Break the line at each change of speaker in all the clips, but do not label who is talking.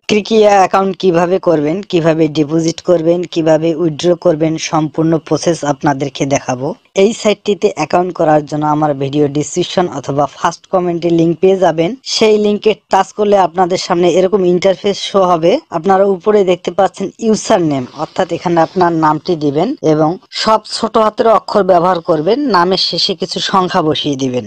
ক্রিকিয়া account কিভাবে করবেন, কিভাবে ডিপোজিট করবেন, কিভাবে উইথড্র করবেন সম্পূর্ণ প্রসেস আপনাদেরকে দেখাবো। এই সাইটটিতে অ্যাকাউন্ট করার জন্য আমার ভিডিও ডিসক্রিপশন অথবা ফার্স্ট কমেন্টে লিংক পেয়ে যাবেন। সেই লিংকে টাচ করলে আপনাদের সামনে এরকম ইন্টারফেস শো হবে। আপনারা উপরে দেখতে পাচ্ছেন ইউজার নেম, অর্থাৎ এখানে আপনার নামটি দিবেন এবং সব ছোট হাতের অক্ষর ব্যবহার করবেন। নামের শেষে কিছু সংখ্যা বসিয়ে দিবেন।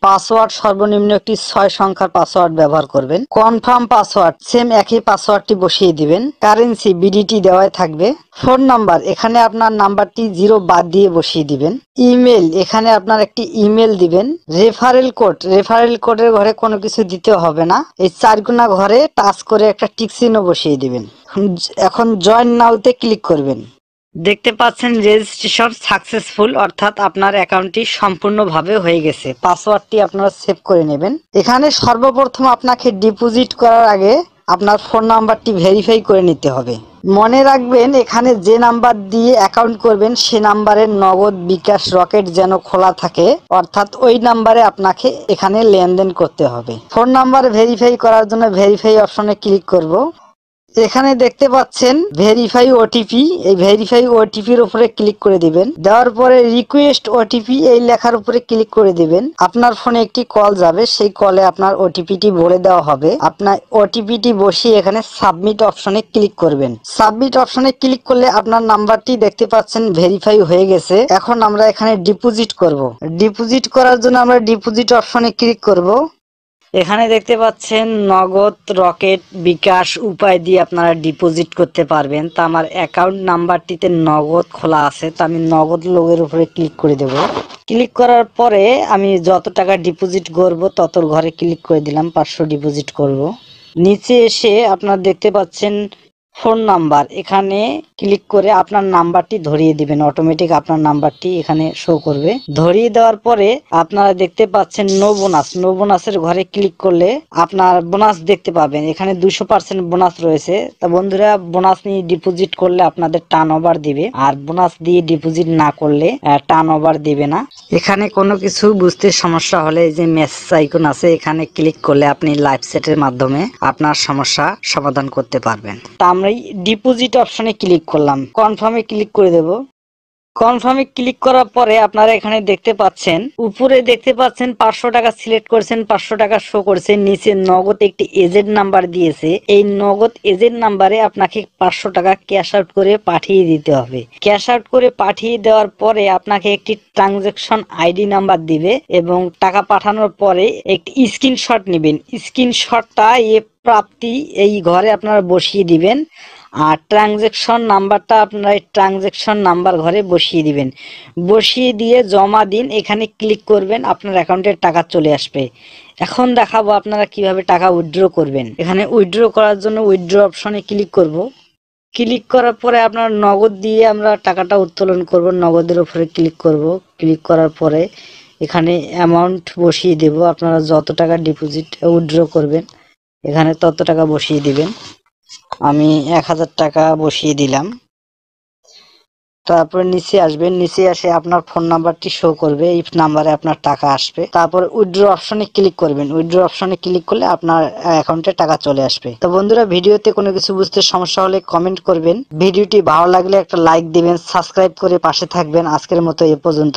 পাসওয়ার্ড সর্বনিম্ন একটি 6 সংখ্যার পাসওয়ার্ড ব্যবহার করবেন। কনফার্ম পাসওয়ার্ড সেম একই পাসওয়ার্ডটি বসিয়ে দিবেন। কারেন্সি বিডিটি দেওয়াই থাকবে। ফোন নাম্বার এখানে আপনার নাম্বারটি 0 বাদ দিয়ে বসিয়ে দিবেন। ইমেল এখানে আপনার একটি ইমেল দিবেন। রেফারেল কোডের ঘরে কোনো কিছু দিতে হবে না। এই 4 কোণা ঘরে টাচ করে একটা টিক চিহ্ন বসিয়ে দিবেন। এখন জয়েন নাওতে ক্লিক করবেন। দেখতে পাচ্ছেন রেজিস্ট্রেশন সাকসেসফুল, অর্থাৎ আপনার অ্যাকাউন্টটি সম্পূর্ণভাবে হয়ে গেছে। পাসওয়ার্ডটি আপনারা সেভ করে নেবেন। এখানে সর্বপ্রথম আপনাকে ডিপোজিট করার আগে আপনার ফোন নাম্বারটি ভেরিফাই করে নিতে হবে। মনে রাখবেন, এখানে যে নাম্বার দিয়ে অ্যাকাউন্ট করবেন সে নাম্বারের নগদ, বিকাশ, রকেট যেন খোলা থাকে, অর্থাৎ ওই নাম্বারে আপনাকে এখানে লেনদেন করতে হবে। ফোন নাম্বার ভেরিফাই করার জন্য ভেরিফাই অপশনে ক্লিক করব। এখানে দেখতে পাচ্ছেন ভেরিফাই ওটিপি, এই ভেরিফাই ওটিপির উপরে ক্লিক করে দিবেন। দেওয়ার পরে রিকোয়েস্ট ওটিপি এই লেখার উপরে ক্লিক করে দিবেন। আপনার ফোনে একটি কল যাবে, সেই কলে আপনার ওটিপিটি বলে দেওয়া হবে। আপনার ওটিপিটি বসিয়ে এখানে সাবমিট অপশনে ক্লিক করবেন। সাবমিট অপশনে ক্লিক করলে আপনার নাম্বারটি দেখতে পাচ্ছেন ভেরিফাই হয়ে গেছে। এখন আমরা এখানে ডিপোজিট করব। ডিপোজিট করার জন্য আমরা ডিপোজিট অপশনে ক্লিক করব। এখানে দেখতে পাচ্ছেন নগদ, রকেট, বিকাশ উপায় দিয়ে আপনারা ডিপোজিট করতে পারবেন। তা আমার অ্যাকাউন্ট নাম্বারটিতে নগদ খোলা আছে, তো আমি নগদ লোগোর উপরে ক্লিক করে দেব। ক্লিক করার পরে আমি যত টাকা ডিপোজিট করব ততর ঘরে ক্লিক করে দিলাম। 500 ডিপোজিট করব। নিচে এসে আপনারা দেখতে পাচ্ছেন ফোন নাম্বার, এখানে ক্লিক করে আপনার নাম্বারটি ধরিয়ে দিবেন। অটোমেটিক আপনার নাম্বারটি এখানে শো করবে। ধরিয়ে দেওয়ার পরে আপনারা দেখতে পাচ্ছেন নো বোনাসের ঘরে ক্লিক করলে আপনার বোনাস দেখতে পাবেন। এখানে 200% বোনাস রয়েছে। তা বন্ধুরা, বোনাস নিয়ে ডিপোজিট করলে আপনাদের টার্ন ওভার দিবে, আর বোনাস দিয়ে ডিপোজিট না করলে টার্ন ওভার দিবে না। এখানে কোনো কিছু বুঝতে সমস্যা হলে এই যে মেসেজ আইকন আছে, এখানে ক্লিক করলে আপনি লাইভ চ্যাটের মাধ্যমে আপনার সমস্যা সমাধান করতে পারবেন। তা আমরা ডিপোজিট অপশনে ক্লিক করলাম। কনফার্মে ক্লিক করে দেব। কনফার্মে ক্লিক করার পরে আপনারা এখানে দেখতে পাচ্ছেন, উপরে দেখতে পাচ্ছেন 500 টাকা সিলেক্ট করেছেন, 500 টাকা শো করছে। নিচে নগদ একটি এজেন্ট নাম্বার দিয়েছে। এই নগদ এজেন্ট নাম্বারে আপনাকে 500 টাকা ক্যাশ আউট করে পাঠিয়ে দিতে হবে। ক্যাশ আউট করে পাঠিয়ে দেওয়ার পরে আপনাকে একটি ট্রানজাকশন আইডি নাম্বার দিবে এবং টাকা পাঠানোর পরে একটি স্ক্রিনশট নেবেন। স্ক্রিনশটটা প্রাপ্তি এই ঘরে আপনারা বসিয়ে দিবেন, আর ট্রানজাকশন নাম্বারটা আপনারা এই ট্রানজাকশন নাম্বার ঘরে বসিয়ে দিবেন। বসিয়ে দিয়ে জমা দিন, এখানে ক্লিক করবেন, আপনার অ্যাকাউন্টে টাকা চলে আসবে। এখন দেখাবো আপনারা কিভাবে টাকা উইথড্র করবেন। এখানে উইথড্র করার জন্য উইথড্র অপশনে ক্লিক করব। ক্লিক করার পরে আপনার নগদ দিয়ে আমরা টাকাটা উত্তোলন করব। নগদের উপরে ক্লিক করব। ক্লিক করার পরে এখানে অ্যামাউন্ট বসিয়ে দেব। আপনারা যত টাকা ডিপোজিট উইথড্র করবেন এখানে তত টাকা বসিয়ে দিবেন। আমি 1000 টাকা বসিয়ে দিলাম। তারপরে নিচে আসবেন। নিচে আসে আপনার ফোন নাম্বারটি শো করবে, এই নাম্বারে আপনার টাকা আসবে। তারপর উইথড্র অপশনে ক্লিক করবেন। উইথড্র অপশনে ক্লিক করলে আপনার অ্যাকাউন্টে টাকা চলে আসবে। তো বন্ধুরা, ভিডিওতে কোনো কিছু বুঝতে সমস্যা হলে কমেন্ট করবেন। ভিডিওটি ভালো লাগলে একটা লাইক দিবেন, সাবস্ক্রাইব করে পাশে থাকবেন। আজকের মতো এ পর্যন্ত।